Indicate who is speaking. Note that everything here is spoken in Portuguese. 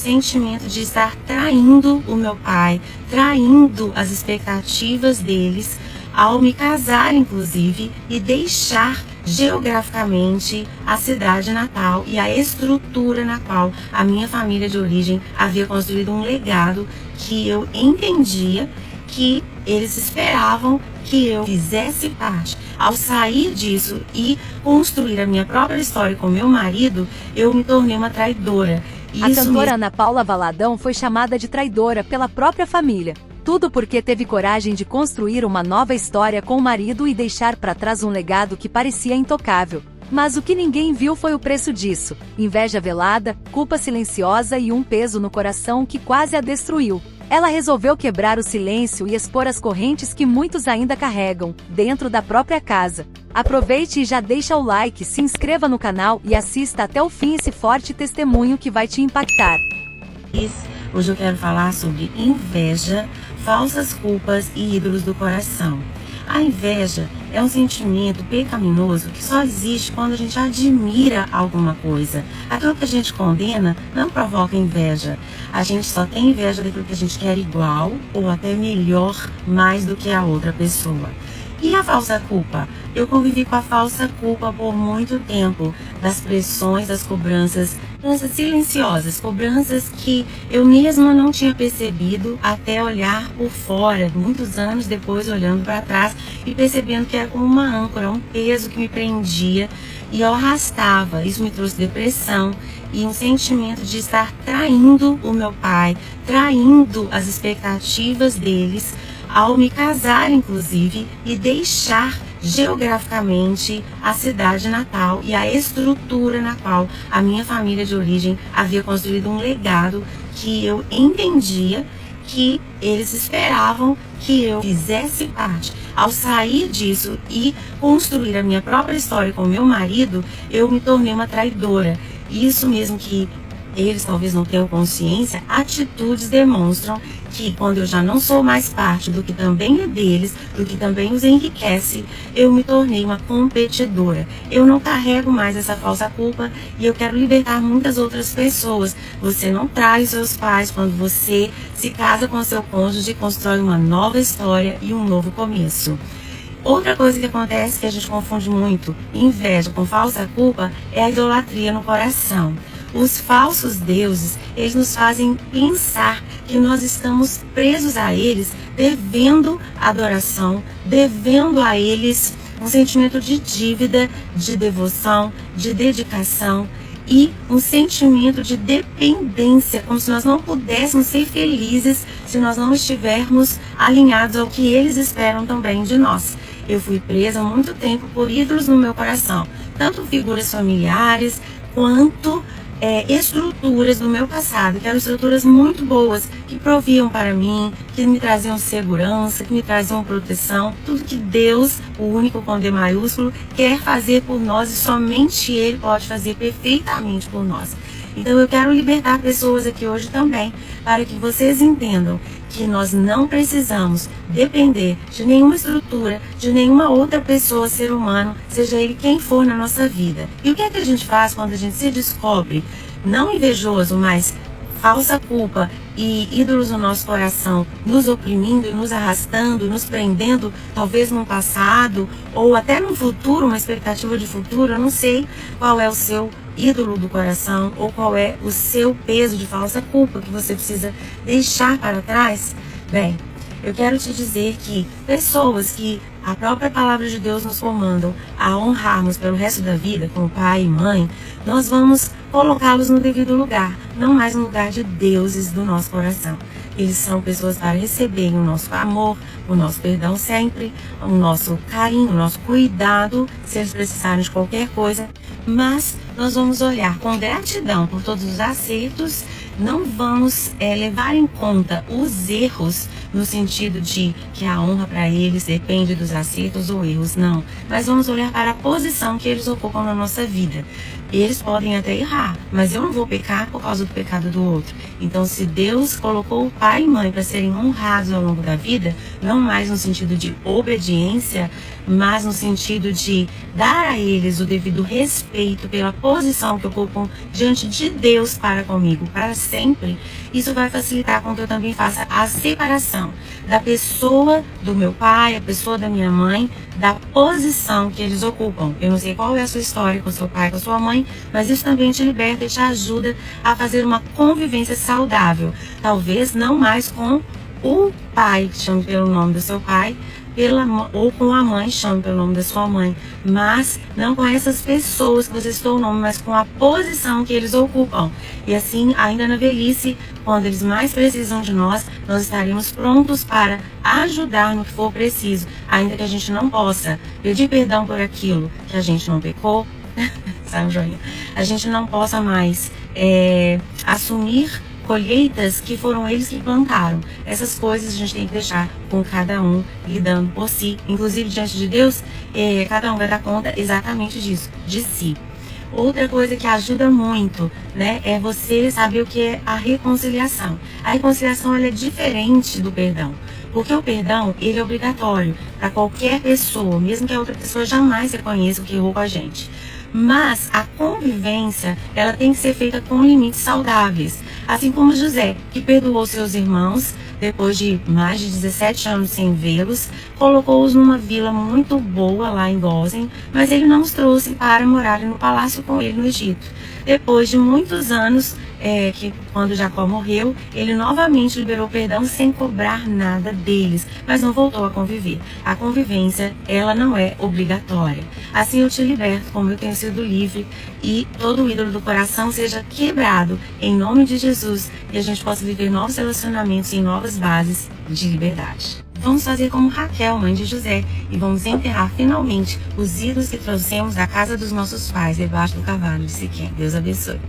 Speaker 1: sentimento de estar traindo o meu pai, traindo as expectativas deles, ao me casar, inclusive, e deixar geograficamente a cidade natal e a estrutura na qual a minha família de origem havia construído um legado que eu entendia que eles esperavam que eu fizesse parte. Ao sair disso e construir a minha própria história com meu marido, eu me tornei uma traidora.
Speaker 2: A cantora Ana Paula Valadão foi chamada de traidora pela própria família. Tudo porque teve coragem de construir uma nova história com o marido e deixar para trás um legado que parecia intocável. Mas o que ninguém viu foi o preço disso: inveja velada, culpa silenciosa e um peso no coração que quase a destruiu. Ela resolveu quebrar o silêncio e expor as correntes que muitos ainda carregam, dentro da própria casa. Aproveite e já deixa o like, se inscreva no canal e assista até o fim esse forte testemunho que vai te impactar.
Speaker 1: Hoje eu quero falar sobre inveja, falsas culpas e ídolos do coração. A inveja é um sentimento pecaminoso que só existe quando a gente admira alguma coisa. Aquilo que a gente condena não provoca inveja. A gente só tem inveja daquilo que a gente quer igual ou até melhor, mais do que a outra pessoa. E a falsa culpa? Eu convivi com a falsa culpa por muito tempo, das pressões, das cobranças silenciosas, cobranças que eu mesma não tinha percebido até olhar por fora, muitos anos depois olhando para trás e percebendo que era como uma âncora, um peso que me prendia e eu arrastava. Isso me trouxe depressão e um sentimento de estar traindo o meu pai, traindo as expectativas deles, ao me casar, inclusive, e deixar geograficamente a cidade natal e a estrutura na qual a minha família de origem havia construído um legado que eu entendia que eles esperavam que eu fizesse parte. Ao sair disso e construir a minha própria história com meu marido, eu me tornei uma traidora. Isso mesmo que eles talvez não tenham consciência, atitudes demonstram que quando eu já não sou mais parte do que também é deles, do que também os enriquece, eu me tornei uma competidora. Eu não carrego mais essa falsa culpa e eu quero libertar muitas outras pessoas. Você não trai os seus pais quando você se casa com seu cônjuge e constrói uma nova história e um novo começo. Outra coisa que acontece, que a gente confunde muito, inveja com falsa culpa, é a idolatria no coração. Os falsos deuses, eles nos fazem pensar que nós estamos presos a eles, devendo adoração, devendo a eles um sentimento de dívida, de devoção, de dedicação e um sentimento de dependência, como se nós não pudéssemos ser felizes se nós não estivermos alinhados ao que eles esperam também de nós. Eu fui presa há muito tempo por ídolos no meu coração, tanto figuras familiares quanto estruturas do meu passado, que eram estruturas muito boas, que proviam para mim, que me traziam segurança, que me traziam proteção, tudo que Deus, o único com D maiúsculo, quer fazer por nós e somente Ele pode fazer perfeitamente por nós. Então eu quero libertar pessoas aqui hoje também, para que vocês entendam que nós não precisamos depender de nenhuma estrutura, de nenhuma outra pessoa, ser humano, seja ele quem for na nossa vida. E o que é que a gente faz quando a gente se descobre não invejoso, mas falsa culpa e ídolos no nosso coração, nos oprimindo e nos arrastando, nos prendendo, talvez num passado ou até num futuro, uma expectativa de futuro? Eu não sei qual é o seu ídolo do coração ou qual é o seu peso de falsa culpa que você precisa deixar para trás. Bem, eu quero te dizer que pessoas que a própria palavra de Deus nos comandam a honrarmos pelo resto da vida, como pai e mãe, nós vamos colocá-los no devido lugar, não mais no lugar de deuses do nosso coração. Eles são pessoas para receberem o nosso amor, o nosso perdão sempre, o nosso carinho, o nosso cuidado, se eles precisarem de qualquer coisa. Mas nós vamos olhar com gratidão por todos os acertos, não vamos levar em conta os erros, no sentido de que a honra para eles depende dos acertos ou erros, não. Mas vamos olhar para a posição que eles ocupam na nossa vida. Eles podem até errar, mas eu não vou pecar por causa do pecado do outro. Então, se Deus colocou o pai e mãe para serem honrados ao longo da vida, não mais no sentido de obediência, mas no sentido de dar a eles o devido respeito pela posição que ocupam diante de Deus para comigo, para sempre, isso vai facilitar com que eu também faça a separação da pessoa do meu pai, a pessoa da minha mãe, da posição que eles ocupam. Eu não sei qual é a sua história com seu pai, com a sua mãe, mas isso também te liberta e te ajuda a fazer uma convivência saudável. Talvez não mais com o pai, chame pelo nome do seu pai, ou com a mãe, chame pelo nome da sua mãe, mas não com essas pessoas que você citou o nome, mas com a posição que eles ocupam. E assim, ainda na velhice, quando eles mais precisam de nós, nós estaremos prontos para ajudar no que for preciso, ainda que a gente não possa pedir perdão por aquilo que a gente não pecou, sabe, joinha? A gente não possa mais assumir colheitas que foram eles que plantaram. Essas coisas a gente tem que deixar com cada um lidando por si. Inclusive, diante de Deus, cada um vai dar conta exatamente disso, de si. Outra coisa que ajuda muito, né, é você saber o que é a reconciliação. A reconciliação, ela é diferente do perdão. Porque o perdão, ele é obrigatório para qualquer pessoa, mesmo que a outra pessoa jamais reconheça o que errou com a gente. Mas a convivência, ela tem que ser feita com limites saudáveis. Assim como José, que perdoou seus irmãos, depois de mais de 17 anos sem vê-los, colocou-os numa vila muito boa lá em Gósen, mas ele não os trouxe para morarem no palácio com ele no Egito. Depois de muitos anos, que quando Jacó morreu, ele novamente liberou perdão sem cobrar nada deles, mas não voltou a conviver. A convivência, ela não é obrigatória. Assim eu te liberto, como eu tenho sido livre, e todo o ídolo do coração seja quebrado em nome de Jesus, e a gente possa viver novos relacionamentos em novas bases de liberdade. Vamos fazer como Raquel, mãe de José, e vamos enterrar finalmente os ídolos que trouxemos da casa dos nossos pais, debaixo do cavalo de Siquém. Deus abençoe.